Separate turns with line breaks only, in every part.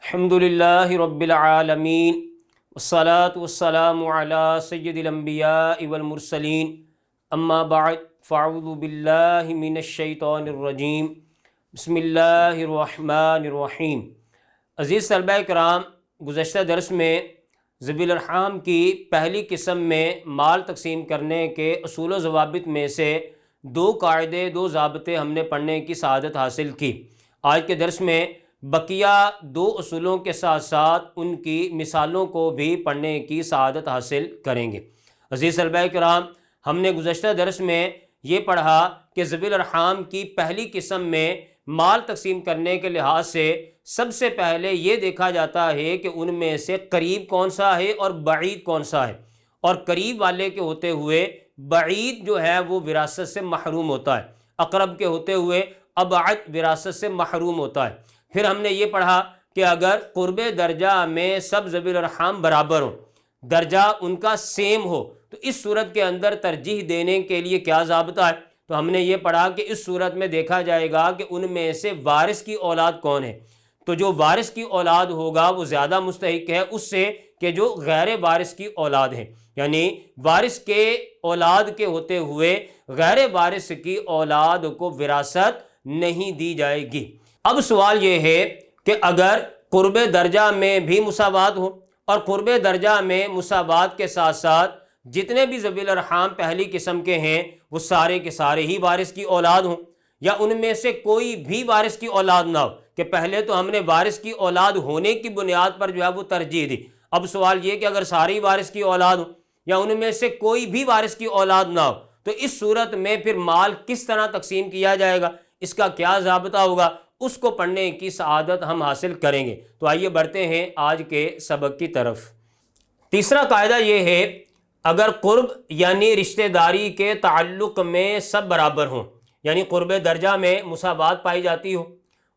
الحمدللہ رب العالمین والصلاة والسلام علی سید الانبیاء والمرسلین اما بعد فاعوذ باللہ من الشیطان الرجیم بسم اللہ الرحمن الرحیم۔ عزیز طلبہ کرام، گزشتہ درس میں ذوی الارحام کی پہلی قسم میں مال تقسیم کرنے کے اصول و ضوابط میں سے دو قاعدے، دو ضابطے ہم نے پڑھنے کی سعادت حاصل کی۔ آج کے درس میں بقیہ دو اصولوں کے ساتھ ساتھ ان کی مثالوں کو بھی پڑھنے کی سعادت حاصل کریں گے۔ عزیز طلبہ کرام، ہم نے گزشتہ درس میں یہ پڑھا کہ ذوی الارحام کی پہلی قسم میں مال تقسیم کرنے کے لحاظ سے سب سے پہلے یہ دیکھا جاتا ہے کہ ان میں سے قریب کون سا ہے اور بعید کون سا ہے، اور قریب والے کے ہوتے ہوئے بعید جو ہے وہ وراثت سے محروم ہوتا ہے، اقرب کے ہوتے ہوئے ابعد وراثت سے محروم ہوتا ہے۔ پھر ہم نے یہ پڑھا کہ اگر قرب درجہ میں سب ذوی الارحام برابر ہوں، درجہ ان کا سیم ہو، تو اس صورت کے اندر ترجیح دینے کے لیے کیا ضابطہ ہے؟ تو ہم نے یہ پڑھا کہ اس صورت میں دیکھا جائے گا کہ ان میں سے وارث کی اولاد کون ہے، تو جو وارث کی اولاد ہوگا وہ زیادہ مستحق ہے اس سے کہ جو غیر وارث کی اولاد ہے، یعنی وارث کے اولاد کے ہوتے ہوئے غیر وارث کی اولاد کو وراثت نہیں دی جائے گی۔ اب سوال یہ ہے کہ اگر قرب درجہ میں بھی مساوات ہو، اور قرب درجہ میں مساوات کے ساتھ ساتھ جتنے بھی ذوی الارحام پہلی قسم کے ہیں وہ سارے کے سارے ہی وارث کی اولاد ہوں، یا ان میں سے کوئی بھی وارث کی اولاد نہ ہو، کہ پہلے تو ہم نے وارث کی اولاد ہونے کی بنیاد پر جو ہے وہ ترجیح دی، اب سوال یہ کہ اگر ساری وارث کی اولاد ہوں یا ان میں سے کوئی بھی وارث کی اولاد نہ ہو، تو اس صورت میں پھر مال کس طرح تقسیم کیا جائے گا، اس کا کیا ضابطہ ہوگا، اس کو پڑھنے کی سعادت ہم حاصل کریں گے۔ تو آئیے بڑھتے ہیں آج کے سبق کی طرف۔ تیسرا قاعدہ یہ ہے، اگر قرب یعنی رشتہ داری کے تعلق میں سب برابر ہوں، یعنی قرب درجہ میں مساوات پائی جاتی ہو،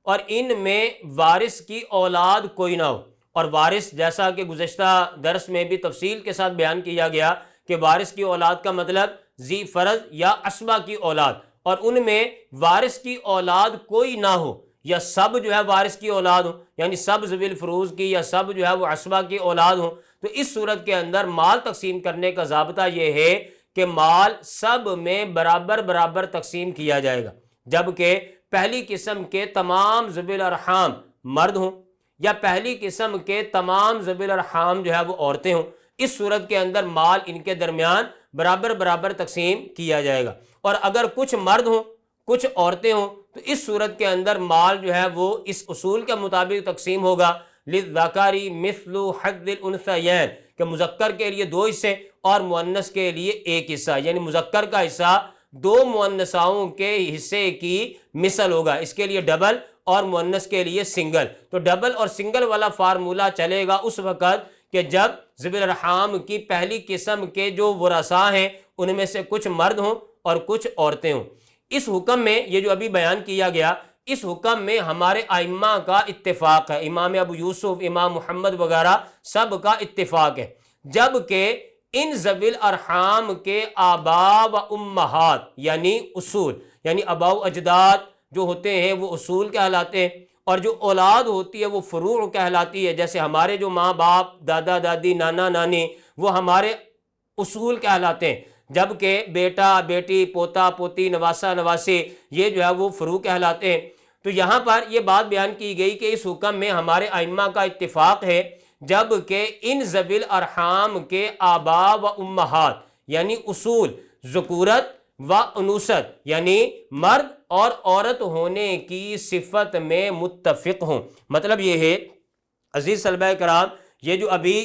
اور ان میں وارث کی اولاد کوئی نہ ہو، اور وارث جیسا کہ گزشتہ درس میں بھی تفصیل کے ساتھ بیان کیا گیا کہ وارث کی اولاد کا مطلب ذی فرض یا عصبہ کی اولاد، اور ان میں وارث کی اولاد کوئی نہ ہو، یا سب جو ہے وارث کی اولاد ہوں، یعنی سب ذوی الفروض کی یا سب جو ہے وہ عصبہ کی اولاد ہوں، تو اس صورت کے اندر مال تقسیم کرنے کا ضابطہ یہ ہے کہ مال سب میں برابر برابر تقسیم کیا جائے گا، جبکہ پہلی قسم کے تمام ذوی الارحام مرد ہوں یا پہلی قسم کے تمام ذوی الارحام جو ہے وہ عورتیں ہوں، اس صورت کے اندر مال ان کے درمیان برابر برابر تقسیم کیا جائے گا۔ اور اگر کچھ مرد ہوں کچھ عورتیں ہوں تو اس صورت کے اندر مال جو ہے وہ اس اصول کے مطابق تقسیم ہوگا، للذکر مثل حظ الانثیین، کہ مذکر کے لیے 2 حصے اور مؤنث کے لیے 1 حصہ، یعنی مذکر کا حصہ 2 مؤنثاؤں کے حصے کی مثل ہوگا، اس کے لیے ڈبل اور مؤنث کے لیے سنگل۔ تو ڈبل اور سنگل والا فارمولہ چلے گا اس وقت کہ جب ذوی الارحام کی پہلی قسم کے جو ورثاء ہیں ان میں سے کچھ مرد ہوں اور کچھ عورتیں ہوں۔ اس حکم میں یہ جو ابھی بیان کیا گیا، اس حکم میں ہمارے ائمہ کا اتفاق ہے، امام ابو یوسف، امام محمد وغیرہ سب کا اتفاق ہے، جبکہ ان ذوی الارحام کے آباء و امہات یعنی اصول، یعنی آباء و اجداد جو ہوتے ہیں وہ اصول کہلاتے ہیں، اور جو اولاد ہوتی ہے وہ فروع کہلاتی ہے، جیسے ہمارے جو ماں باپ، دادا دادی، نانا نانی، وہ ہمارے اصول کہلاتے ہیں، جبکہ بیٹا بیٹی، پوتا پوتی، نواسا نواسی یہ جو ہے وہ فروع کہلاتے ہیں۔ تو یہاں پر یہ بات بیان کی گئی کہ اس حکم میں ہمارے ائمہ کا اتفاق ہے، جبکہ ان ذوی الارحام کے آباء و امہات یعنی اصول ذکورت و انوثت یعنی مرد اور عورت ہونے کی صفت میں متفق ہوں۔ مطلب یہ ہے عزیز طلبہ کرام، یہ جو ابھی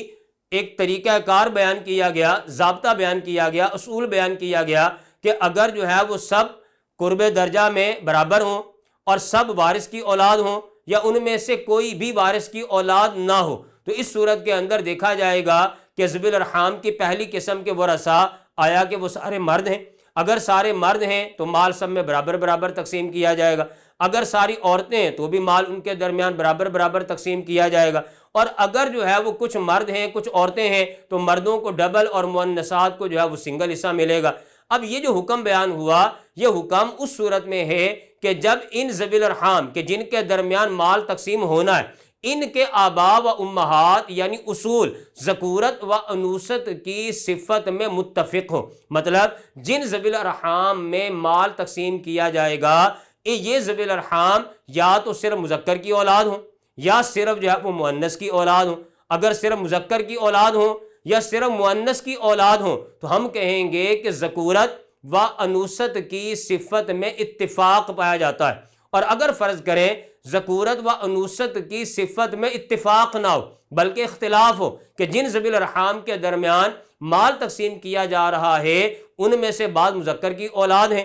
ایک طریقہ کار بیان کیا گیا، ضابطہ بیان کیا گیا، اصول بیان کیا گیا کہ اگر جو ہے وہ سب قرب درجہ میں برابر ہوں اور سب وارث کی اولاد ہوں یا ان میں سے کوئی بھی وارث کی اولاد نہ ہو، تو اس صورت کے اندر دیکھا جائے گا کہ ذوی الارحام کی پہلی قسم کے ورثاء آیا کہ وہ سارے مرد ہیں، اگر سارے مرد ہیں تو مال سب میں برابر برابر تقسیم کیا جائے گا، اگر ساری عورتیں ہیں تو بھی مال ان کے درمیان برابر برابر تقسیم کیا جائے گا، اور اگر جو ہے وہ کچھ مرد ہیں کچھ عورتیں ہیں تو مردوں کو ڈبل اور مؤنثات کو جو ہے وہ سنگل حصہ ملے گا۔ اب یہ جو حکم بیان ہوا، یہ حکم اس صورت میں ہے کہ جب ان ذوی الارحام کہ جن کے درمیان مال تقسیم ہونا ہے، ان کے آبا و امہات یعنی اصول ذکورت و انوثت کی صفت میں متفق ہو، مطلب جن ذوی الارحام میں مال تقسیم کیا جائے گا یہ ذوی الارحام یا تو صرف مذکر کی اولاد ہوں یا صرف جو ہے وہ مؤنث کی اولاد ہوں۔ اگر صرف مذکر کی اولاد ہوں یا صرف مؤنث کی اولاد ہوں تو ہم کہیں گے کہ ذکورت و انوثت کی صفت میں اتفاق پایا جاتا ہے۔ اور اگر فرض کریں ذکورت و انوثت کی صفت میں اتفاق نہ ہو بلکہ اختلاف ہو کہ جن ذوی الارحام کے درمیان مال تقسیم کیا جا رہا ہے ان میں سے بعض مذکر کی اولاد ہیں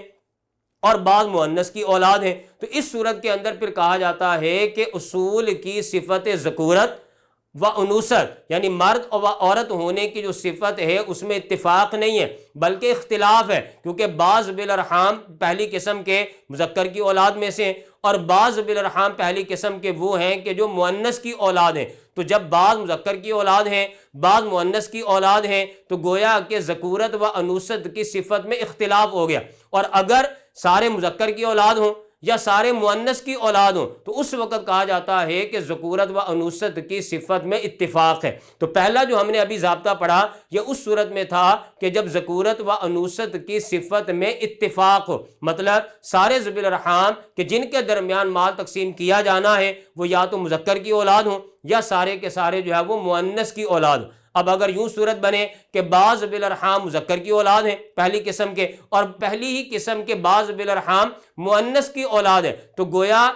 اور بعض مؤنث کی اولاد ہیں، تو اس صورت کے اندر پھر کہا جاتا ہے کہ اصول کی صفت ذکورت و انوثت یعنی مرد و عورت ہونے کی جو صفت ہے اس میں اتفاق نہیں ہے بلکہ اختلاف ہے، کیونکہ بعض ذوی الارحام پہلی قسم کے مذکر کی اولاد میں سے ہیں اور بعض ذوی الارحام پہلی قسم کے وہ ہیں کہ جو مؤنث کی اولاد ہیں۔ تو جب بعض مذکر کی اولاد ہیں بعض مؤنث کی اولاد ہیں تو گویا کہ ذکورت و انوثت کی صفت میں اختلاف ہو گیا، اور اگر سارے مذکر کی اولاد ہوں یا سارے مؤنث کی اولاد ہوں تو اس وقت کہا جاتا ہے کہ ذکورت و انوثت کی صفت میں اتفاق ہے۔ تو پہلا جو ہم نے ابھی ضابطہ پڑھا یہ اس صورت میں تھا کہ جب ذکورت و انوثت کی صفت میں اتفاق ہو، مطلب سارے ذوی الارحام کہ جن کے درمیان مال تقسیم کیا جانا ہے وہ یا تو مذکر کی اولاد ہوں یا سارے کے سارے جو ہے وہ مؤنث کی اولاد ہوں۔ اب اگر یوں صورت بنے کہ بعض ذوی الارحام مذکر کی اولاد ہیں پہلی قسم کے اور پہلی ہی قسم کے بعض ذوی الارحام مؤنث کی اولاد ہے تو گویا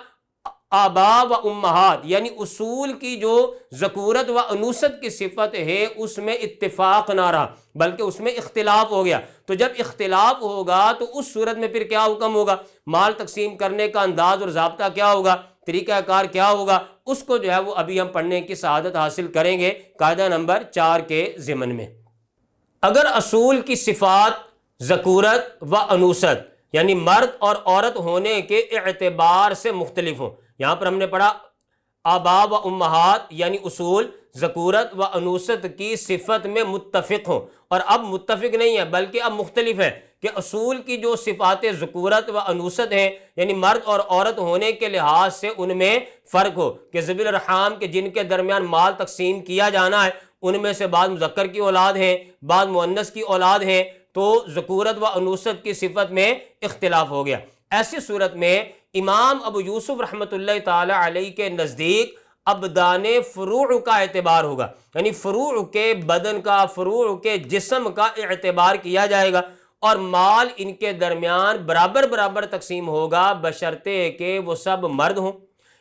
آبا و امہات یعنی اصول کی جو ذکورت و انوثت کی صفت ہے اس میں اتفاق نہ رہا بلکہ اس میں اختلاف ہو گیا۔ تو جب اختلاف ہوگا تو اس صورت میں پھر کیا حکم ہوگا، مال تقسیم کرنے کا انداز اور ضابطہ کیا ہوگا، طریقہ کار کیا ہوگا، اس کو جو ہے وہ ابھی ہم پڑھنے کی سعادت حاصل کریں گے قاعدہ نمبر 4 کے ضمن میں۔ اگر اصول کی صفات ذکورت و انوثت یعنی مرد اور عورت ہونے کے اعتبار سے مختلف ہوں، یہاں پر ہم نے پڑھا آبا و امہات یعنی اصول ذکورت و انوثت کی صفت میں متفق ہوں، اور اب متفق نہیں ہے بلکہ اب مختلف ہے کہ اصول کی جو صفات ذکورت و انوثت ہیں یعنی مرد اور عورت ہونے کے لحاظ سے ان میں فرق ہو کہ ذوی الارحام کے جن کے درمیان مال تقسیم کیا جانا ہے ان میں سے بعض مذکر کی اولاد ہیں بعض مؤنث کی اولاد ہیں، تو ذکورت و انوثت کی صفت میں اختلاف ہو گیا۔ ایسی صورت میں امام ابو یوسف رحمۃ اللہ تعالی علیہ کے نزدیک ابدان فروع کا اعتبار ہوگا، یعنی فروع کے بدن کا فروع کے جسم کا اعتبار کیا جائے گا اور مال ان کے درمیان برابر برابر تقسیم ہوگا بشرطے کہ وہ سب مرد ہوں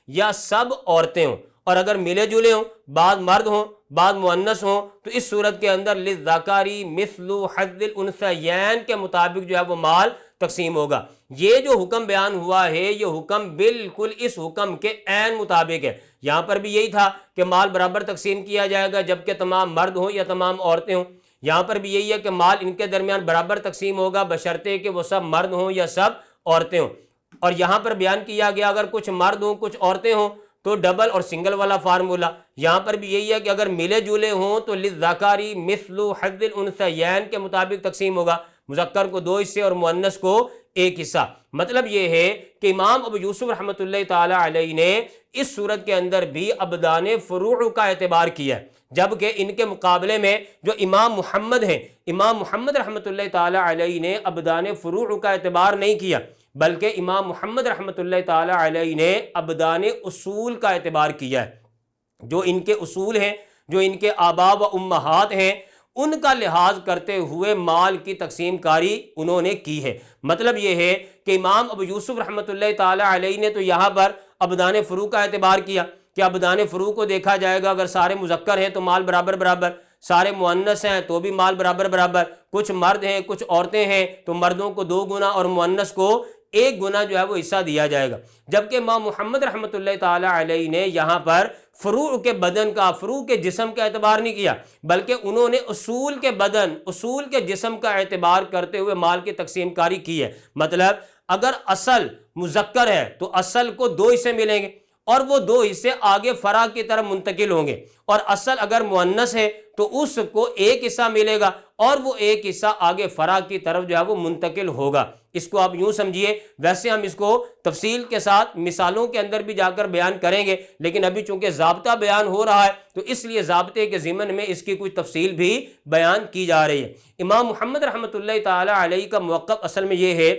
یا سب عورتیں ہوں، اور اگر ملے جلے ہوں بعض مرد ہوں بعض مؤنث ہوں تو اس صورت کے اندر للذکر مثل حظ الانثیین کے مطابق جو ہے وہ مال تقسیم ہوگا۔ یہ جو حکم بیان ہوا ہے یہ حکم بالکل اس حکم کے عین مطابق ہے، یہاں پر بھی یہی تھا کہ مال برابر تقسیم کیا جائے گا جبکہ تمام مرد ہوں یا تمام عورتیں ہوں، یہاں پر بھی یہی ہے کہ مال ان کے درمیان برابر تقسیم ہوگا بشرطے کہ وہ سب مرد ہوں یا سب عورتیں ہوں، اور یہاں پر بیان کیا گیا اگر کچھ مرد ہوں کچھ عورتیں ہوں تو ڈبل اور سنگل والا فارمولا، یہاں پر بھی یہی ہے کہ اگر ملے جلے ہوں تو للذکر مثل حظ الانثیین کے مطابق تقسیم ہوگا، مذکر کو 2 حصے اور مؤنث کو 1 حصہ۔ مطلب یہ ہے کہ امام ابو یوسف رحمۃ اللہ تعالی علیہ نے اس صورت کے اندر بھی ابدان فروع کا اعتبار کیا ہے، جبکہ ان کے مقابلے میں جو امام محمد ہیں امام محمد رحمۃ اللہ تعالی علیہ نے ابدان فروع کا اعتبار نہیں کیا بلکہ امام محمد رحمۃ اللہ تعالی علیہ نے ابدان اصول کا اعتبار کیا ہے، جو ان کے اصول ہیں جو ان کے آبا و امہات ہیں ان کا لحاظ کرتے ہوئے مال کی تقسیم کاری انہوں نے کی ہے۔ مطلب یہ ہے کہ امام ابو یوسف رحمۃ اللہ تعالی علیہ نے تو یہاں پر ابدان فروع کا اعتبار کیا کہ ابدان فروع کو دیکھا جائے گا، اگر سارے مذکر ہیں تو مال برابر برابر، سارے مؤنث ہیں تو بھی مال برابر برابر، کچھ مرد ہیں کچھ عورتیں ہیں تو مردوں کو 2 گنا اور مؤنث کو 1 گنا جو ہے وہ حصہ دیا جائے گا، جبکہ امام محمد رحمۃ اللہ تعالی علیہ نے یہاں پر فروع کے بدن کا فروع کے جسم کا اعتبار نہیں کیا بلکہ انہوں نے اصول کے بدن اصول کے جسم کا اعتبار کرتے ہوئے مال کی تقسیم کاری کی ہے۔ مطلب اگر اصل مذکر ہے تو اصل کو 2 حصے ملیں گے اور وہ 2 حصے آگے فرع کی طرف منتقل ہوں گے، اور اصل اگر مؤنث ہے تو اس کو 1 حصہ ملے گا اور وہ 1 حصہ آگے فرع کی طرف جو ہے وہ منتقل ہوگا۔ اس کو آپ یوں سمجھیے، ویسے ہم اس کو تفصیل کے ساتھ مثالوں کے اندر بھی جا کر بیان کریں گے، لیکن ابھی چونکہ ضابطہ بیان ہو رہا ہے تو اس لیے ضابطے کے ضمن میں اس کی کچھ تفصیل بھی بیان کی جا رہی ہے۔ امام محمد رحمۃ اللہ تعالی علیہ کا موقف اصل میں یہ ہے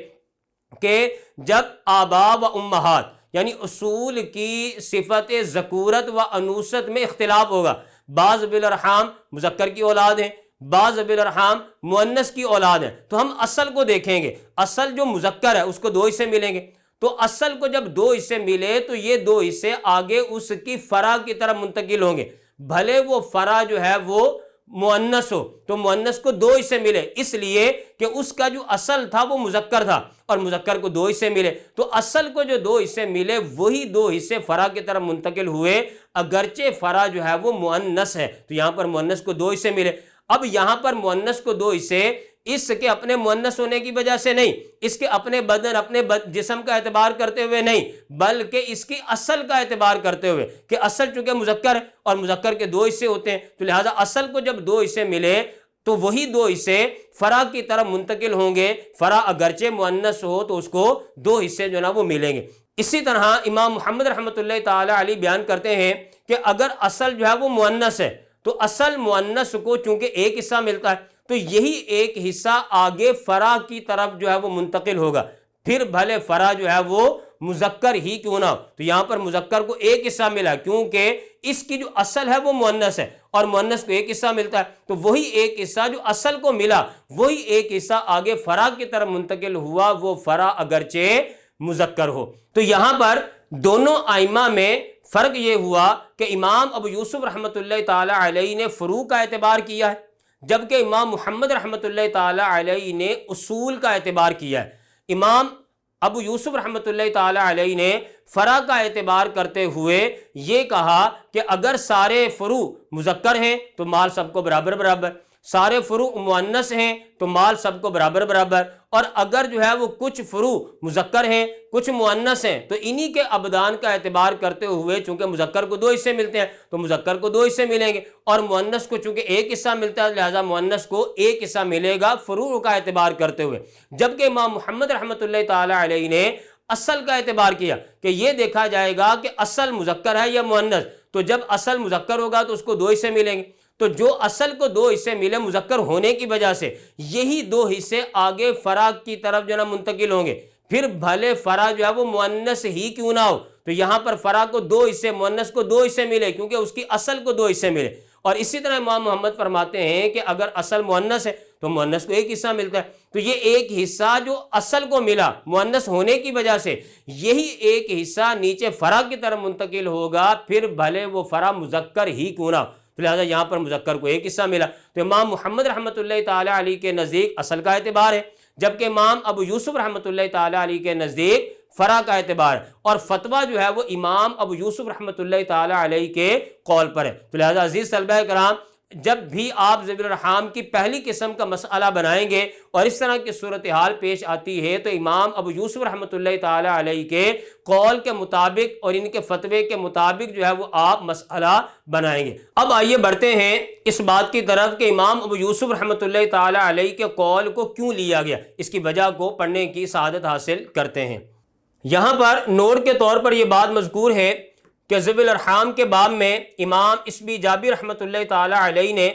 کہ جب آبا و امہات یعنی اصول کی صفت ذکورت و انوثت میں اختلاف ہوگا، بعض ذوی الارحام مذکر کی اولاد ہیں، بعض ذوی الارحام مؤنث کی اولاد ہیں، تو ہم اصل کو دیکھیں گے، اصل جو مذکر ہے اس کو 2 حصے ملیں گے، تو اصل کو جب 2 حصے ملے تو یہ 2 حصے آگے اس کی فرع کی طرف منتقل ہوں گے، بھلے وہ فرع جو ہے وہ مؤنث ہو تو مؤنث کو 2 حصے ملے، اس لیے کہ اس کا جو اصل تھا وہ مذکر تھا اور مذکر کو 2 حصے ملے، تو اصل کو جو 2 حصے ملے وہی 2 حصے فرع کی طرف منتقل ہوئے، اگرچہ فرع جو ہے وہ مؤنث ہے، تو یہاں پر مؤنث کو 2 حصے ملے۔ اب یہاں پر مؤنث کو 2 حصے اس کے اپنے مؤنث ہونے کی وجہ سے نہیں، اس کے اپنے بدن اپنے جسم کا اعتبار کرتے ہوئے نہیں، بلکہ اس کی اصل کا اعتبار کرتے ہوئے کہ اصل چونکہ مذکر ہے اور مذکر کے 2 حصے ہوتے ہیں، تو لہٰذا اصل کو جب 2 حصے ملے تو وہی 2 حصے فرع کی طرف منتقل ہوں گے، فرع اگرچہ مؤنث ہو تو اس کو 2 حصے جو نا وہ ملیں گے۔ اسی طرح امام محمد رحمۃ اللہ تعالی علیہ بیان کرتے ہیں کہ اگر اصل جو ہے وہ مؤنث ہے تو اصل مؤنث کو چونکہ ایک حصہ ملتا ہے تو یہی ایک حصہ آگے فرع کی طرف جو ہے وہ منتقل ہوگا، پھر بھلے فرع جو ہے وہ مذکر ہی کیوں نہ ہو، تو یہاں پر مذکر کو ایک حصہ ملا کیونکہ اس کی جو اصل ہے وہ مؤنث ہے اور مؤنث کو ایک حصہ ملتا ہے، تو وہی ایک حصہ جو اصل کو ملا وہی ایک حصہ آگے فرع کی طرف منتقل ہوا، وہ فرع اگرچہ مذکر ہو۔ تو یہاں پر دونوں ائمہ میں فرق یہ ہوا کہ امام ابو یوسف رحمۃ اللہ تعالی علیہ نے فروع کا اعتبار کیا ہے، جبکہ امام محمد رحمۃ اللہ تعالی علیہ نے اصول کا اعتبار کیا ہے۔ امام ابو یوسف رحمۃ اللہ تعالی علیہ نے فرع کا اعتبار کرتے ہوئے یہ کہا کہ اگر سارے فروع مذکر ہیں تو مال سب کو برابر برابر، سارے فروع مؤنث ہیں تو مال سب کو برابر برابر، اور اگر جو ہے وہ کچھ فروع مذکر ہیں کچھ مؤنث ہیں تو انہی کے ابدان کا اعتبار کرتے ہوئے چونکہ مذکر کو 2 حصے ملتے ہیں تو مذکر کو 2 حصے ملیں گے، اور مؤنث کو چونکہ ایک حصہ ملتا ہے لہذا مؤنث کو ایک حصہ ملے گا فروع کا اعتبار کرتے ہوئے، جبکہ امام محمد رحمۃ اللہ تعالی علیہ نے اصل کا اعتبار کیا کہ یہ دیکھا جائے گا کہ اصل مذکر ہے یا مؤنث، تو جب اصل مذکر ہوگا تو اس کو 2 حصے ملیں گے، تو جو اصل کو 2 حصے ملے مذکر ہونے کی وجہ سے یہی 2 حصے آگے فرع کی طرف جو ہے منتقل ہوں گے، پھر بھلے فرع جو ہے وہ مؤنث ہی کیوں نہ ہو، تو یہاں پر فرع کو 2 حصے مؤنث کو 2 حصے ملے کیونکہ اس کی اصل کو 2 حصے ملے، اور اسی طرح امام محمد فرماتے ہیں کہ اگر اصل مؤنث ہے تو مؤنث کو ایک حصہ ملتا ہے، تو یہ ایک حصہ جو اصل کو ملا مؤنث ہونے کی وجہ سے یہی ایک حصہ نیچے فرع کی طرف منتقل ہوگا، پھر بھلے وہ فرع مذکر ہی کیوں نہ ہو، تو لہٰذا یہاں پر مذکر کو ایک حصہ ملا، تو امام محمد رحمۃ اللہ تعالی علیہ کے نزدیک اصل کا اعتبار ہے، جبکہ امام ابو یوسف رحمۃ اللہ تعالی علیہ کے نزدیک فرع کا اعتبار ہے، اور فتویٰ جو ہے وہ امام ابو یوسف رحمۃ اللہ تعالی علیہ کے قول پر ہے۔ تو لہٰذا عزیز طلبہ کرام، جب بھی آپ ذوی الارحام کی پہلی قسم کا مسئلہ بنائیں گے اور اس طرح کی صورتحال پیش آتی ہے تو امام ابو یوسف رحمۃ اللہ تعالی علیہ کے قول کے مطابق اور ان کے فتوے کے مطابق جو ہے وہ آپ مسئلہ بنائیں گے۔ اب آئیے بڑھتے ہیں اس بات کی طرف کہ امام ابو یوسف رحمۃ اللہ تعالی علیہ کے قول کو کیوں لیا گیا، اس کی وجہ کو پڑھنے کی سعادت حاصل کرتے ہیں۔ یہاں پر نوٹ کے طور پر یہ بات مذکور ہے کہ ذوی الارحام کے باب میں امام اسبی جابر رحمۃ اللہ تعالی علیہ نے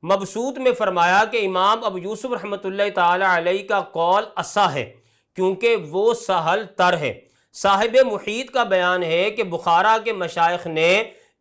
مبسوط میں فرمایا کہ امام ابو یوسف رحمۃ اللہ تعالی علیہ کا قول اصح ہے کیونکہ وہ سہل تر ہے۔ صاحب محیط کا بیان ہے کہ بخارا کے مشائخ نے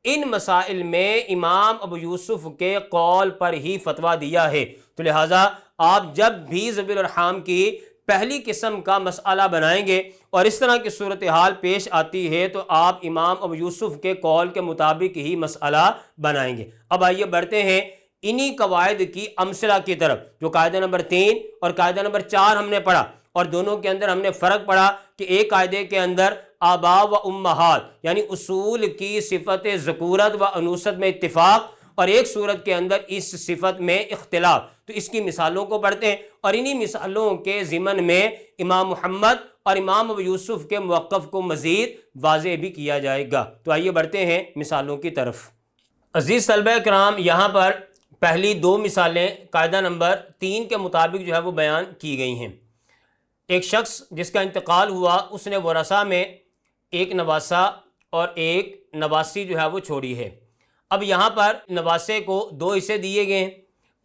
ان مسائل میں امام ابو یوسف کے قول پر ہی فتویٰ دیا ہے، تو لہٰذا آپ جب بھی ذوی الارحام کی پہلی قسم کا مسئلہ بنائیں گے اور اس طرح کی صورتحال پیش آتی ہے تو آپ امام ابو یوسف کے قول کے مطابق ہی مسئلہ بنائیں گے۔ اب آئیے بڑھتے ہیں انہی قواعد کی امثلہ کی طرف، جو قاعدہ نمبر 3 اور قاعدہ نمبر 4 ہم نے پڑھا، اور دونوں کے اندر ہم نے فرق پڑھا کہ ایک قاعدے کے اندر آبا و امہات یعنی اصول کی صفت ذکورت و انوثت میں اتفاق، اور ایک صورت کے اندر اس صفت میں اختلاف، تو اس کی مثالوں کو پڑھتے ہیں اور انہی مثالوں کے ضمن میں امام محمد اور امام ابو یوسف کے موقف کو مزید واضح بھی کیا جائے گا۔ تو آئیے بڑھتے ہیں مثالوں کی طرف۔ عزیز طلبہ کرام، یہاں پر پہلی 2 مثالیں قاعدہ نمبر 3 کے مطابق جو ہے وہ بیان کی گئی ہیں۔ ایک شخص جس کا انتقال ہوا اس نے ورثہ میں ایک نواسہ اور ایک نواسی جو ہے وہ چھوڑی ہے۔ اب یہاں پر نواسے کو 2 حصے دیے گئے ہیں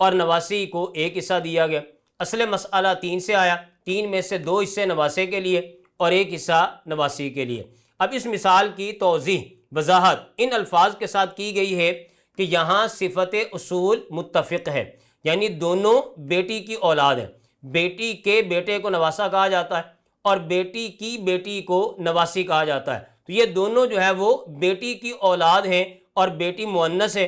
اور نواسی کو 1 حصہ دیا گیا۔ اصل مسئلہ 3 سے آیا، 3 میں سے 2 حصے نواسے کے لیے اور 1 حصہ نواسی کے لیے۔ اب اس مثال کی توضیح وضاحت ان الفاظ کے ساتھ کی گئی ہے کہ یہاں صفت اصول متفق ہے، یعنی دونوں بیٹی کی اولاد ہیں۔ بیٹی کے بیٹے کو نواسا کہا جاتا ہے اور بیٹی کی بیٹی کو نواسی کہا جاتا ہے، تو یہ دونوں جو ہے وہ بیٹی کی اولاد ہیں اور بیٹی مؤنث ہے،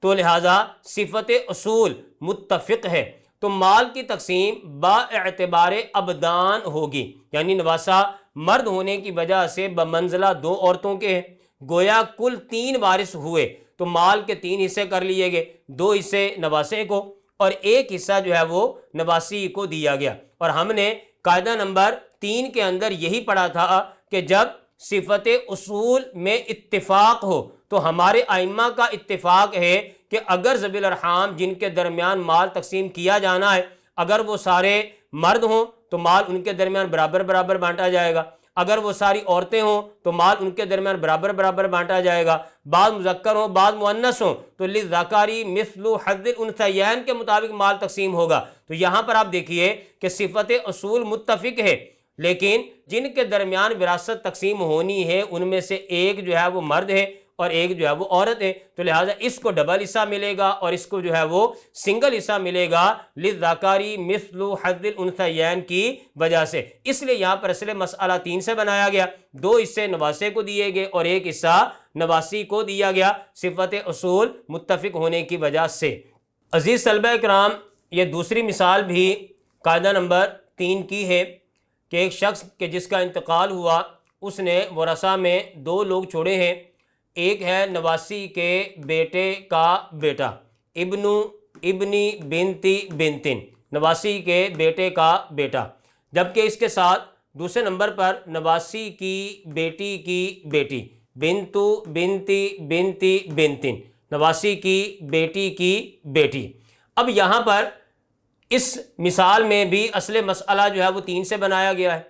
تو لہٰذا صفت اصول متفق ہے، تو مال کی تقسیم با اعتبار ابدان ہوگی، یعنی نواسا مرد ہونے کی وجہ سے بمنزلہ 2 عورتوں کے ہیں، گویا کل 3 وارث ہوئے تو مال کے 3 حصے کر لیے گئے، 2 حصے نواسے کو اور 1 حصہ جو ہے وہ نواسی کو دیا گیا۔ اور ہم نے قاعدہ نمبر 3 کے اندر یہی پڑھا تھا کہ جب صفت اصول میں اتفاق ہو تو ہمارے ائمہ کا اتفاق ہے کہ اگر ذوی الارحام جن کے درمیان مال تقسیم کیا جانا ہے اگر وہ سارے مرد ہوں تو مال ان کے درمیان برابر برابر بانٹا جائے گا، اگر وہ ساری عورتیں ہوں تو مال ان کے درمیان برابر برابر بانٹا جائے گا، بعض مذکر ہوں بعض مؤنث ہوں تو للذکری مثل حظ الانثیین کے مطابق مال تقسیم ہوگا۔ تو یہاں پر آپ دیکھیے کہ صفت اصول متفق ہے، لیکن جن کے درمیان وراثت تقسیم ہونی ہے ان میں سے ایک جو ہے وہ مرد ہے اور ایک جو ہے وہ عورت ہے، تو لہٰذا اس کو ڈبل حصہ ملے گا اور اس کو جو ہے وہ سنگل حصہ ملے گا للذکری مثل حظ الانثیین کی وجہ سے۔ اس لیے یہاں پر اصل مسئلہ 3 سے بنایا گیا، 2 حصے نواسے کو دیے گئے اور 1 حصہ نواسی کو دیا گیا صفت اصول متفق ہونے کی وجہ سے۔ عزیز طلبہ کرام، یہ دوسری مثال بھی قاعدہ نمبر 3 کی ہے کہ ایک شخص کہ جس کا انتقال ہوا اس نے ورثہ میں 2 لوگ چھوڑے ہیں، ایک ہے نواسی کے بیٹے کا بیٹا ابنی بنتی بنتن، نواسی کے بیٹے کا بیٹا، جبکہ اس کے ساتھ دوسرے نمبر پر نواسی کی بیٹی کی بیٹی بنتو بنتی بنتی بنتن، نواسی کی بیٹی کی بیٹی۔ اب یہاں پر اس مثال میں بھی اصل مسئلہ جو ہے وہ 3 سے بنایا گیا ہے،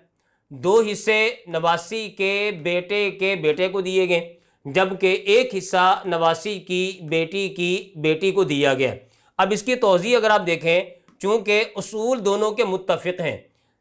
2 حصے نواسی کے بیٹے کو دیے گئے جبکہ 1 حصہ نواسی کی بیٹی کو دیا گیا۔ اب اس کی توضیح اگر آپ دیکھیں، چونکہ اصول دونوں کے متفق ہیں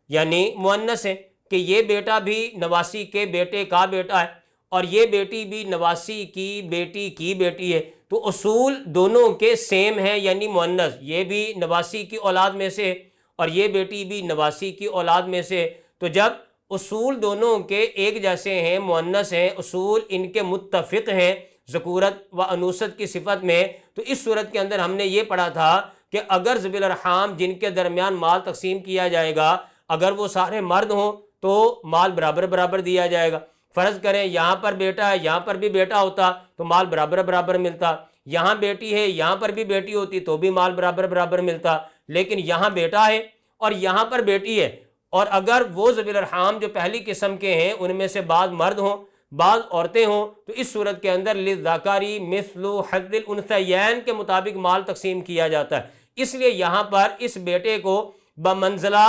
یعنی مؤنث ہے کہ یہ بیٹا بھی نواسی کے بیٹے کا بیٹا ہے اور یہ بیٹی بھی نواسی کی بیٹی ہے، تو اصول دونوں کے سیم ہیں یعنی مؤنث، یہ بھی نواسی کی اولاد میں سے اور یہ بیٹی بھی نواسی کی اولاد میں سے، تو جب اصول دونوں کے ایک جیسے ہیں مؤنث ہیں، اصول ان کے متفق ہیں ذکورت و انوثت کی صفت میں، تو اس صورت کے اندر ہم نے یہ پڑھا تھا کہ اگر ذوی الارحام جن کے درمیان مال تقسیم کیا جائے گا اگر وہ سارے مرد ہوں تو مال برابر برابر دیا جائے گا۔ فرض کریں یہاں پر بیٹا ہے یہاں پر بھی بیٹا ہوتا تو مال برابر برابر ملتا، یہاں بیٹی ہے یہاں پر بھی بیٹی ہوتی تو بھی مال برابر برابر ملتا، لیکن یہاں بیٹا ہے اور یہاں پر بیٹی ہے، اور اگر وہ ذوی الارحام جو پہلی قسم کے ہیں ان میں سے بعض مرد ہوں بعض عورتیں ہوں تو اس صورت کے اندر للذکری مثل حظ الانثیین کے مطابق مال تقسیم کیا جاتا ہے۔ اس لیے یہاں پر اس بیٹے کو بمنزلہ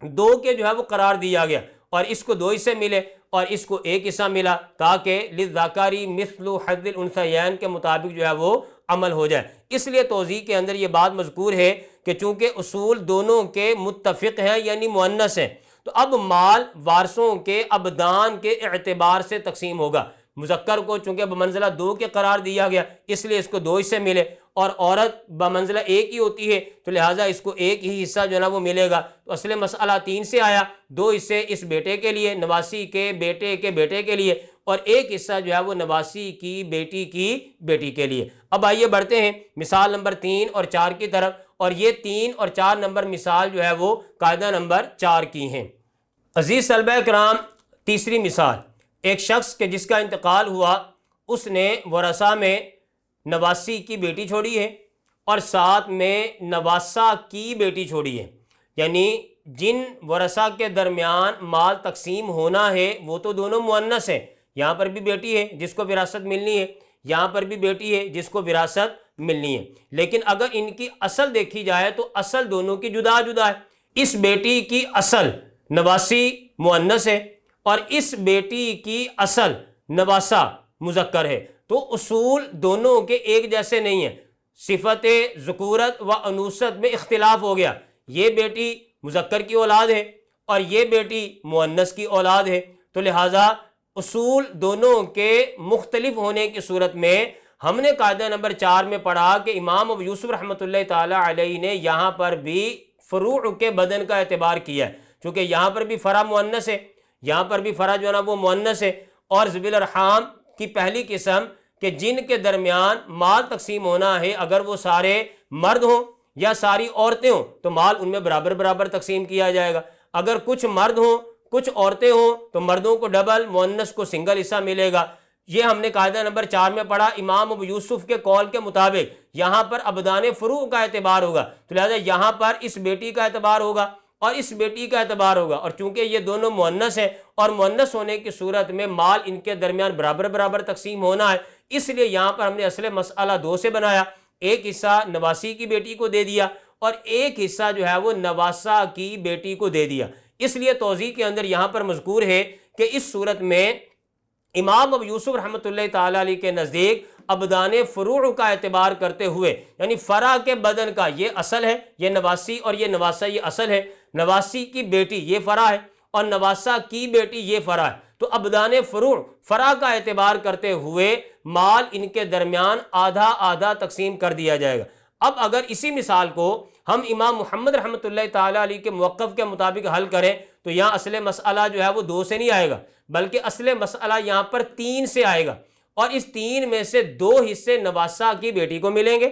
2 کے جو ہے وہ قرار دیا گیا اور اس کو 2 حصے ملے اور اس کو 1 حصہ ملا تاکہ للذکری مثل حظ الانثیین کے مطابق جو ہے وہ عمل ہو جائے۔ اس لیے توضیح کے اندر یہ بات مذکور ہے کہ چونکہ اصول دونوں کے متفق ہیں یعنی مؤنث ہیں تو اب مال وارثوں کے ابدان کے اعتبار سے تقسیم ہوگا۔ مذکر کو چونکہ بمنزلہ 2 کے قرار دیا گیا اس لیے اس کو 2 حصے ملے اور عورت بمنزلہ 1 ہی ہوتی ہے تو لہٰذا اس کو 1 ہی حصہ جو ہے نا وہ ملے گا۔ تو اصل مسئلہ 3 سے آیا، 2 حصے اس بیٹے کے لیے نواسی کے بیٹے کے لیے اور 1 حصہ جو ہے وہ نواسی کی بیٹی کے لیے۔ اب آئیے بڑھتے ہیں مثال نمبر 3 اور 4 کی طرف، اور یہ 3 اور 4 نمبر مثال جو ہے وہ قاعدہ نمبر 4 کی ہیں۔ عزیز طلبہ کرام، تیسری مثال، ایک شخص کے جس کا انتقال ہوا اس نے ورثہ میں نواسی کی بیٹی چھوڑی ہے اور ساتھ میں نواسہ کی بیٹی چھوڑی ہے، یعنی جن ورثہ کے درمیان مال تقسیم ہونا ہے وہ تو دونوں مؤنث ہیں، یہاں پر بھی بیٹی ہے جس کو وراثت ملنی ہے یہاں پر بھی بیٹی ہے جس کو وراثت ملنی ہے، لیکن اگر ان کی اصل دیکھی جائے تو اصل دونوں کی جدا جدا ہے۔ اس بیٹی کی اصل نواسی مؤنث ہے اور اس بیٹی کی اصل نواسہ مذکر ہے، تو اصول دونوں کے ایک جیسے نہیں ہیں، صفت ذکورت و انوثت میں اختلاف ہو گیا، یہ بیٹی مذکر کی اولاد ہے اور یہ بیٹی مؤنث کی اولاد ہے، تو لہٰذا اصول دونوں کے مختلف ہونے کی صورت میں ہم نے قاعدہ نمبر 4 میں پڑھا کہ امام ابو یوسف رحمۃ اللہ تعالی علیہ نے یہاں پر بھی فروع کے بدن کا اعتبار کیا ہے، چونکہ یہاں پر بھی فرع مؤنث ہے، یہاں پر بھی فرع جو ہے نا وہ مؤنث ہے، اور ذوی الارحام کی پہلی قسم کہ جن کے درمیان مال تقسیم ہونا ہے، اگر وہ سارے مرد ہوں یا ساری عورتیں ہوں تو مال ان میں برابر برابر تقسیم کیا جائے گا، اگر کچھ مرد ہوں کچھ عورتیں ہوں تو مردوں کو ڈبل، مؤنث کو سنگل حصہ ملے گا۔ یہ ہم نے قاعدہ نمبر 4 میں پڑھا۔ امام ابو یوسف کے قول کے مطابق یہاں پر ابدان فروع کا اعتبار ہوگا، تو لہٰذا یہاں پر اس بیٹی کا اعتبار ہوگا اور اس بیٹی کا اعتبار ہوگا، اور چونکہ یہ دونوں مؤنث ہیں اور مؤنث ہونے کی صورت میں مال ان کے درمیان برابر برابر تقسیم ہونا ہے، اس لیے یہاں پر ہم نے اصل مسئلہ 2 سے بنایا، ایک حصہ نواسی کی بیٹی کو دے دیا اور ایک حصہ جو ہے وہ نواسہ کی بیٹی کو دے دیا۔ اس لیے توضیح کے اندر یہاں پر مذکور ہے کہ اس صورت میں امام ابو یوسف رحمۃ اللہ تعالیٰ علیہ کے نزدیک ابدان فروع کا اعتبار کرتے ہوئے، یعنی فرع کے بدن کا یہ اصل ہے، یہ نواسی اور یہ نواسہ یہ اصل ہے، نواسی کی بیٹی یہ فرع ہے اور نواسہ کی بیٹی یہ فرع ہے، تو ابدان فروع فرع کا اعتبار کرتے ہوئے مال ان کے درمیان آدھا آدھا تقسیم کر دیا جائے گا۔ اب اگر اسی مثال کو ہم امام محمد رحمۃ اللہ تعالیٰ علیہ کے موقف کے مطابق حل کریں تو یہاں اصل مسئلہ جو ہے وہ 2 سے نہیں آئے گا، بلکہ اصل مسئلہ یہاں پر 3 سے آئے گا، اور اس 3 میں سے 2 حصے نواسہ کی بیٹی کو ملیں گے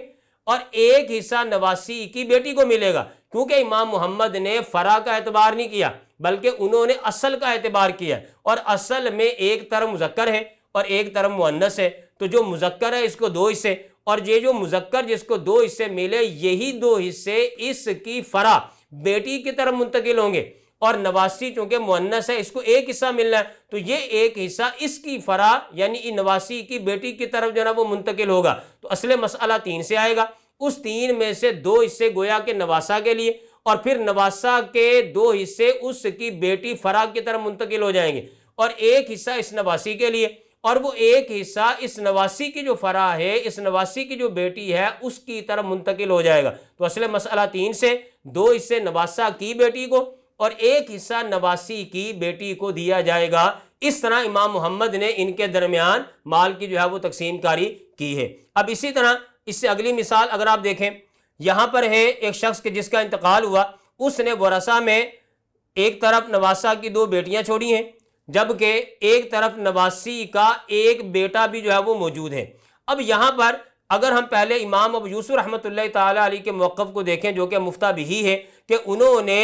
اور ایک حصہ نواسی کی بیٹی کو ملے گا، کیونکہ امام محمد نے فرع کا اعتبار نہیں کیا بلکہ انہوں نے اصل کا اعتبار کیا، اور اصل میں ایک طرف مذکر ہے اور ایک طرف مؤنث ہے، تو جو مذکر ہے اس کو 2 حصے، اور یہ جو مذکر جس کو 2 حصے ملے یہی 2 حصے اس کی فرع بیٹی کی طرف منتقل ہوں گے، اور نواسی چونکہ مؤنث ہے اس کو ایک حصہ ملنا ہے، تو یہ ایک حصہ اس کی فرع یعنی نواسی کی بیٹی کی طرف جو ہے وہ منتقل ہوگا، تو اصل مسئلہ 3 سے آئے گا۔ اس 3 میں سے 2 حصے گویا کہ نواسہ کے لیے، اور پھر نواسہ کے 2 حصے اس کی بیٹی فرع کی طرف منتقل ہو جائیں گے، اور ایک حصہ اس نواسی کے لیے، اور وہ ایک حصہ اس نواسی کی جو فرع ہے، اس نواسی کی جو بیٹی ہے اس کی طرف منتقل ہو جائے گا، تو اصل مسئلہ 3 سے 2 حصے نواسہ کی بیٹی کو اور ایک حصہ نواسی کی بیٹی کو دیا جائے گا۔ اس طرح امام محمد نے ان کے درمیان مال کی جو ہے وہ تقسیم کاری کی ہے۔ اب اسی طرح اس سے اگلی مثال اگر آپ دیکھیں، یہاں پر ہے ایک شخص کے جس کا انتقال ہوا، اس نے ورثہ میں ایک طرف نواسہ کی 2 بیٹیاں چھوڑی ہیں جبکہ ایک طرف نواسی کا ایک بیٹا بھی جو ہے وہ موجود ہے۔ اب یہاں پر اگر ہم پہلے امام ابو یوسف رحمۃ اللہ تعالیٰ علیہ کے موقف کو دیکھیں جو کہ مفتہ بھی ہے، کہ انہوں نے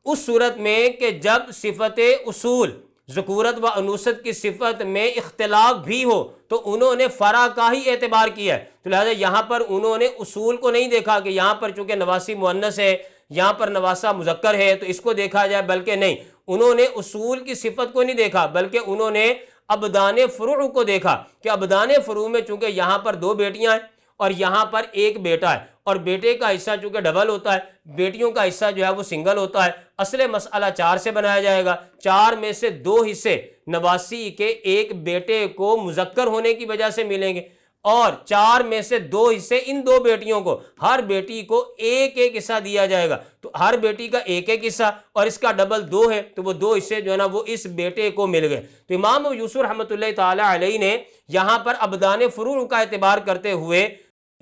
اس صورت میں کہ جب صفت اصول ذکورت و انوثت کی صفت میں اختلاف بھی ہو تو انہوں نے فرع کا ہی اعتبار کیا ہے، تو لہذا یہاں پر انہوں نے اصول کو نہیں دیکھا کہ یہاں پر چونکہ نواسی مؤنث ہے یہاں پر نواسہ مذکر ہے تو اس کو دیکھا جائے، بلکہ نہیں، انہوں نے اصول کی صفت کو نہیں دیکھا بلکہ انہوں نے ابدان فروع کو دیکھا کہ ابدان فروع میں چونکہ یہاں پر 2 بیٹیاں ہیں اور یہاں پر ایک بیٹا ہے، اور بیٹے کا حصہ چونکہ ڈبل ہوتا ہے، بیٹیوں کا حصہ جو ہے وہ سنگل ہوتا ہے، اصل مسئلہ 4 سے بنایا جائے گا۔ 4 میں سے 2 حصے نواسی کے ایک بیٹے کو مذکر ہونے کی وجہ سے ملیں گے، اور 4 میں سے 2 حصے ان 2 بیٹیوں کو، ہر بیٹی کو ایک ایک حصہ دیا جائے گا، تو ہر بیٹی کا ایک ایک حصہ، اور اس کا ڈبل 2 ہے تو وہ 2 حصے جو ہے نا وہ اس بیٹے کو مل گئے۔ تو امام ابو یوسف رحمۃ اللہ تعالی علیہ نے یہاں پر ابدان فروع کا اعتبار کرتے ہوئے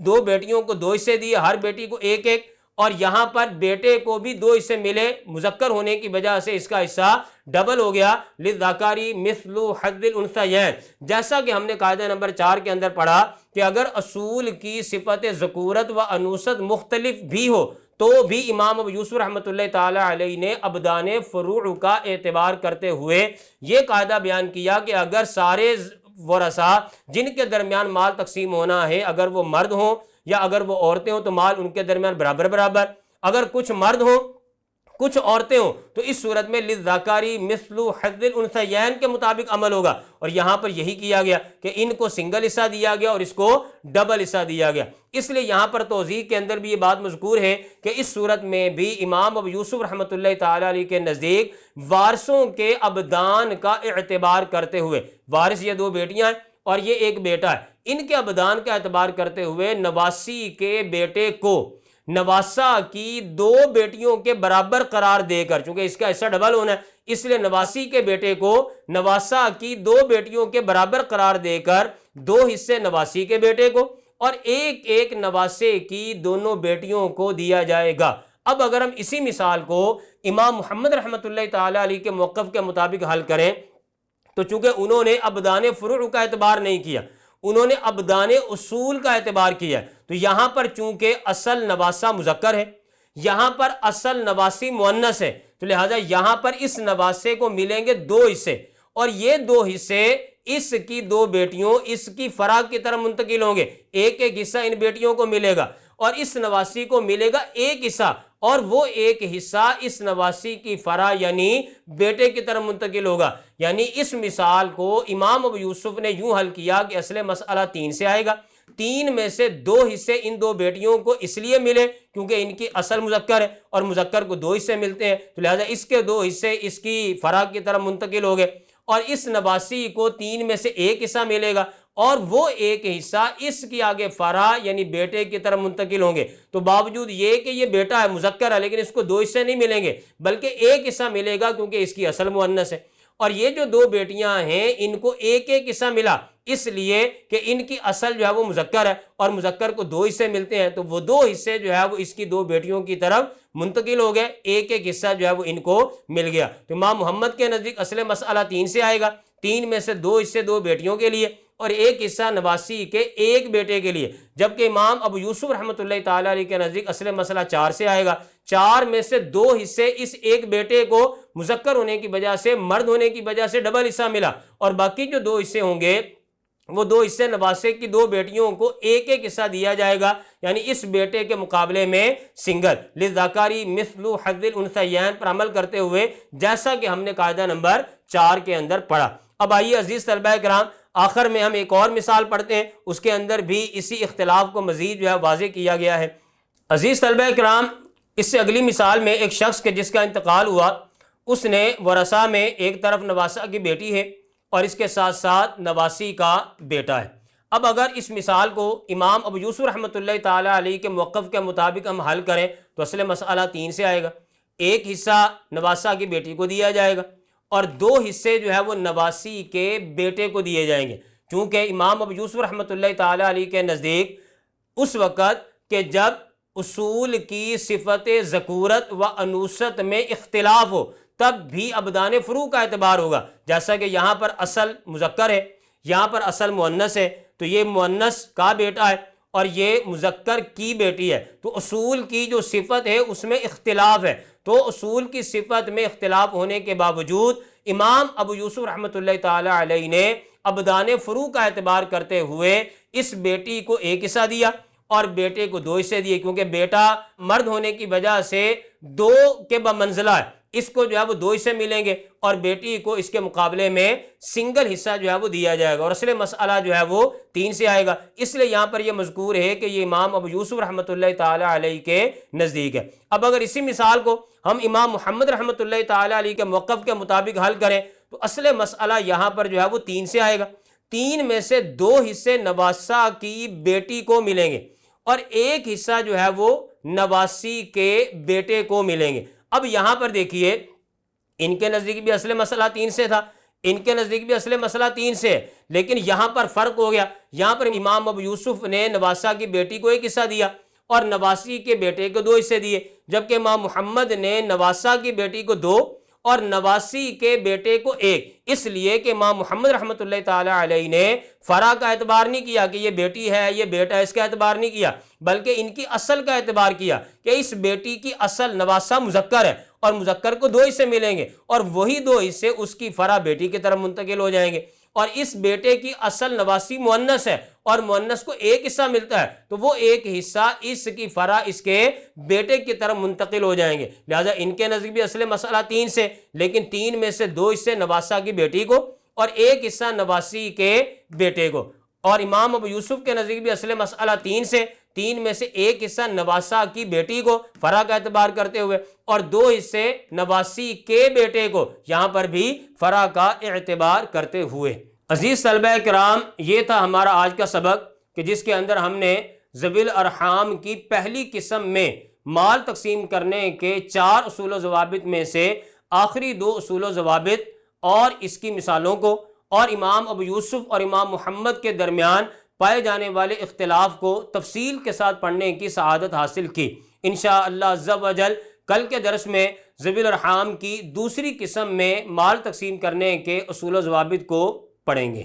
2 بیٹیوں کو 2 حصے دیے، ہر بیٹی کو ایک ایک، اور یہاں پر بیٹے کو بھی 2 حصے ملے، مذکر ہونے کی وجہ سے اس کا حصہ ڈبل ہو گیا، للذکر مثل حظ الانثیین، جیسا کہ ہم نے قاعدہ نمبر 4 کے اندر پڑھا کہ اگر اصول کی صفت ذکورت و انوثت مختلف بھی ہو تو بھی امام ابو یوسف رحمۃ اللہ تعالی علیہ نے ابدان فروع کا اعتبار کرتے ہوئے یہ قاعدہ بیان کیا کہ اگر سارے ورثہ جن کے درمیان مال تقسیم ہونا ہے اگر وہ مرد ہوں یا اگر وہ عورتیں ہوں تو مال ان کے درمیان برابر برابر، اگر کچھ مرد ہوں کچھ عورتیں ہوں تو اس صورت میں للذکری مثل حظ الانثیین کے مطابق عمل ہوگا، اور یہاں پر یہی کیا گیا کہ ان کو سنگل حصہ دیا گیا اور اس کو ڈبل حصہ دیا گیا۔ اس لیے یہاں پر توضیح کے اندر بھی یہ بات مذکور ہے کہ اس صورت میں بھی امام ابو یوسف رحمۃ اللہ تعالی علیہ کے نزدیک وارثوں کے ابدان کا اعتبار کرتے ہوئے، وارث یہ 2 بیٹیاں ہیں اور یہ 1 بیٹا ہے، ان کے ابدان کا اعتبار کرتے ہوئے نواسی کے بیٹے کو نواسہ کی 2 بیٹیوں کے برابر قرار دے کر، چونکہ اس کا حصہ ڈبل ہونا ہے اس لیے نواسی کے بیٹے کو نواسہ کی 2 بیٹیوں کے برابر قرار دے کر 2 حصے نواسی کے بیٹے کو اور 1 نواسے کی دونوں بیٹیوں کو دیا جائے گا۔ اب اگر ہم اسی مثال کو امام محمد رحمۃ اللہ تعالی علیہ کے موقف کے مطابق حل کریں تو چونکہ انہوں نے ابدان فروع کا اعتبار نہیں کیا، انہوں نے ابدان اصول کا اعتبار کیا، تو یہاں پر چونکہ اصل نواسہ مذکر ہے، یہاں پر اصل نواسی مؤنث ہے، تو لہٰذا یہاں پر اس نواسے کو ملیں گے 2 حصے، اور یہ 2 حصے اس کی 2 بیٹیوں اس کی فرع کی طرف منتقل ہوں گے، 1 حصہ ان بیٹیوں کو ملے گا اور اس نواسی کو ملے گا 1 حصہ، اور وہ 1 حصہ اس نواسی کی فرع یعنی بیٹے کی طرف منتقل ہوگا۔ یعنی اس مثال کو امام ابو یوسف نے یوں حل کیا کہ اصل مسئلہ 3 سے آئے گا، 3 میں سے 2 حصے ان 2 بیٹیوں کو اس لیے ملے کیونکہ ان کی اصل مذکر ہے اور مذکر کو 2 حصے ملتے ہیں، تو لہٰذا اس کے 2 حصے اس کی فرع کی طرف منتقل ہو گئے، اور اس نواسی کو 3 میں سے 1 حصہ ملے گا اور وہ 1 حصہ اس کی آگے فرع یعنی بیٹے کی طرف منتقل ہوں گے۔ تو باوجود یہ کہ یہ بیٹا ہے مذکر ہے لیکن اس کو 2 حصے نہیں ملیں گے بلکہ 1 حصہ ملے گا کیونکہ اس کی اصل مؤنث ہے، اور یہ جو 2 بیٹیاں ہیں ان کو 1 حصہ ملا اس لیے کہ ان کی اصل جو ہے وہ مذکر ہے اور مذکر کو 2 حصے ملتے ہیں، تو وہ 2 حصے جو ہے وہ اس کی 2 بیٹیوں کی طرف منتقل ہو گئے، 1 حصہ جو ہے وہ ان کو مل گیا۔ تو امام محمد کے نزدیک اصل مسئلہ 3 سے آئے گا، 3 میں سے 2 حصے 2 بیٹیوں کے لیے اور 1 حصہ نواسی کے 1 بیٹے کے لیے، جبکہ امام ابو یوسف رحمۃ اللہ تعالی علیہ کے نزدیک اصل مسئلہ 4 سے آئے گا، 4 میں سے 2 حصے اس 1 بیٹے کو مذکر ہونے کی وجہ سے مرد ہونے کی وجہ سے ڈبل حصہ ملا، اور باقی جو 2 حصے ہوں گے وہ 2 حصے نواسے کی 2 بیٹیوں کو 1 حصہ دیا جائے گا، یعنی اس بیٹے کے مقابلے میں سنگل للذکری مثل حظ الانثیین پر عمل کرتے ہوئے، جیسا کہ ہم نے قاعدہ نمبر 4 کے اندر پڑھا۔ اب آئیے عزیز طلبہ کرام، آخر میں ہم ایک اور مثال پڑھتے ہیں، اس کے اندر بھی اسی اختلاف کو مزید جو ہے واضح کیا گیا ہے۔ عزیز طلبہ کرام، اس سے اگلی مثال میں ایک شخص کے جس کا انتقال ہوا، اس نے ورثہ میں ایک طرف نواسہ کی بیٹی ہے اور اس کے ساتھ ساتھ نواسی کا بیٹا ہے۔ اب اگر اس مثال کو امام ابو یوسف رحمۃ اللہ تعالی علیہ کے موقف کے مطابق ہم حل کریں تو اصل مسئلہ 3 سے آئے گا، 1 حصہ نواسہ کی بیٹی کو دیا جائے گا اور 2 حصے جو ہے وہ نواسی کے بیٹے کو دیے جائیں گے، چونکہ امام ابو یوسف رحمۃ اللہ تعالی علیہ کے نزدیک اس وقت کہ جب اصول کی صفت ذکورت و انوثت میں اختلاف ہو تب بھی ابدان فروع کا اعتبار ہوگا، جیسا کہ یہاں پر اصل مذکر ہے، یہاں پر اصل مؤنث ہے، تو یہ مؤنث کا بیٹا ہے اور یہ مذکر کی بیٹی ہے، تو اصول کی جو صفت ہے اس میں اختلاف ہے، تو اصول کی صفت میں اختلاف ہونے کے باوجود امام ابو یوسف رحمۃ اللہ تعالی علیہ نے ابدان فروع کا اعتبار کرتے ہوئے اس بیٹی کو 1 حصہ دیا اور بیٹے کو 2 حصے دیے، کیونکہ بیٹا مرد ہونے کی وجہ سے 2 کے بمنزلہ ہے، اس کو جو ہے وہ 2 حصے ملیں گے اور بیٹی کو اس کے مقابلے میں سنگل حصہ جو ہے وہ دیا جائے گا، اور اصل مسئلہ جو ہے وہ 3 سے آئے گا۔ اس لیے یہاں پر یہ مذکور ہے کہ یہ امام ابو یوسف رحمۃ اللہ تعالی علیہ کے نزدیک ہے۔ اب اگر اسی مثال کو ہم امام محمد رحمۃ اللہ تعالی علیہ کے موقف کے مطابق حل کریں تو اصل مسئلہ یہاں پر جو ہے وہ 3 سے آئے گا، 3 میں سے 2 حصے نواسہ کی بیٹی کو ملیں گے اور 1 حصہ جو ہے وہ نواسی کے بیٹے کو ملیں گے۔ اب یہاں پر دیکھیے ان کے نزدیک بھی اصل مسئلہ 3 سے تھا، ان کے نزدیک بھی اصل مسئلہ 3 سے ہے، لیکن یہاں پر فرق ہو گیا، یہاں پر امام ابو یوسف نے نواسہ کی بیٹی کو 1 حصہ دیا اور نواسی کے بیٹے کو 2 حصے دیے، جبکہ امام محمد نے نواسہ کی بیٹی کو 2 اور نواسی کے بیٹے کو 1، اس لیے کہ امام محمد رحمۃ اللہ تعالی علیہ نے فرع کا اعتبار نہیں کیا کہ یہ بیٹی ہے یہ بیٹا ہے، اس کا اعتبار نہیں کیا، بلکہ ان کی اصل کا اعتبار کیا کہ اس بیٹی کی اصل نواسہ مذکر ہے اور مذکر کو 2 حصے ملیں گے اور وہی 2 حصے اس کی فرع بیٹی کی طرف منتقل ہو جائیں گے، اور اس بیٹے کی اصل نواسی مؤنث ہے اور مؤنث کو ایک حصہ ملتا ہے تو وہ ایک حصہ اس کی فرع اس کے بیٹے کی طرف منتقل ہو جائیں گے. لہٰذا ان کے نزدیک بھی اصل مسئلہ 3 سے، لیکن 3 میں سے 2 حصے نواسہ کی بیٹی کو اور ایک حصہ نواسی کے بیٹے کو. اور امام ابو یوسف کے نزدیک بھی اصل مسئلہ 3 سے، 3 میں سے ایک حصہ نواسہ کی بیٹی کو فرع کا اعتبار کرتے ہوئے اور 2 حصے نواسی کے بیٹے کو یہاں پر بھی فرع کا اعتبار کرتے ہوئے. عزیز طلبہ کرام، یہ تھا ہمارا آج کا سبق کہ جس کے اندر ہم نے ذوی الارحام کی پہلی قسم میں مال تقسیم کرنے کے 4 اصول و ضوابط میں سے آخری 2 اصول و ضوابط اور اس کی مثالوں کو اور امام ابو یوسف اور امام محمد کے درمیان پائے جانے والے اختلاف کو تفصیل کے ساتھ پڑھنے کی سعادت حاصل کی. انشاءاللہ عز و جل کل کے درس میں ذوی الارحام کی دوسری قسم میں مال تقسیم کرنے کے اصول و ضوابط کو پڑھیں گے.